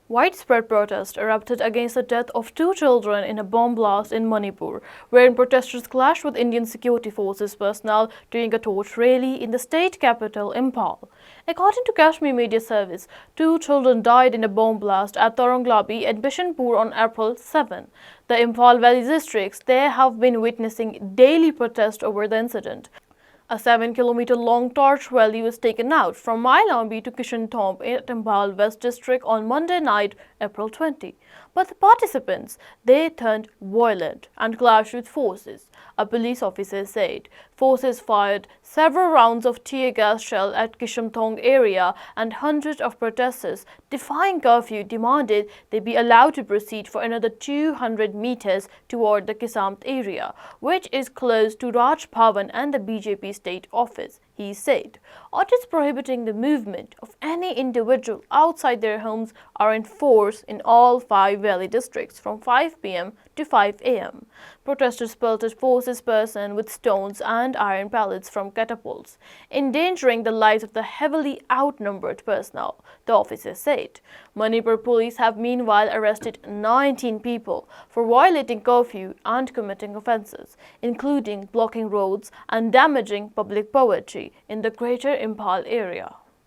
Widespread protest erupted against the death of 2 children in a bomb blast in Manipur, wherein protesters clashed with Indian security forces personnel during a torch rally in the state capital, Imphal. According to Kashmir Media Service, 2 children died in a bomb blast at Taranglabi and Bishanpur on April 7. The Imphal Valley districts there have been witnessing daily protests over the incident. A 7-kilometer-long torch rally was taken out from Mailambi to Kishanthomb in Imphal West District on Monday night, April 20. But the participants, they turned violent and clashed with forces, a police officer said. Forces fired several rounds of tear gas shell at Kishamthong area, and hundreds of protesters, defying curfew, demanded they be allowed to proceed for another 200 meters toward the Kisamt area, which is close to Raj Bhavan and the BJP state office. He said, orders prohibiting the movement of any individual outside their homes are in force in all 5 valley districts from 5 p.m. to 5 a.m. Protesters pelted forces personnel with stones and iron pellets from catapults, endangering the lives of the heavily outnumbered personnel, the officer said. Manipur police have meanwhile arrested 19 people for violating curfew and committing offences, including blocking roads and damaging public poetry in the greater Imphal area.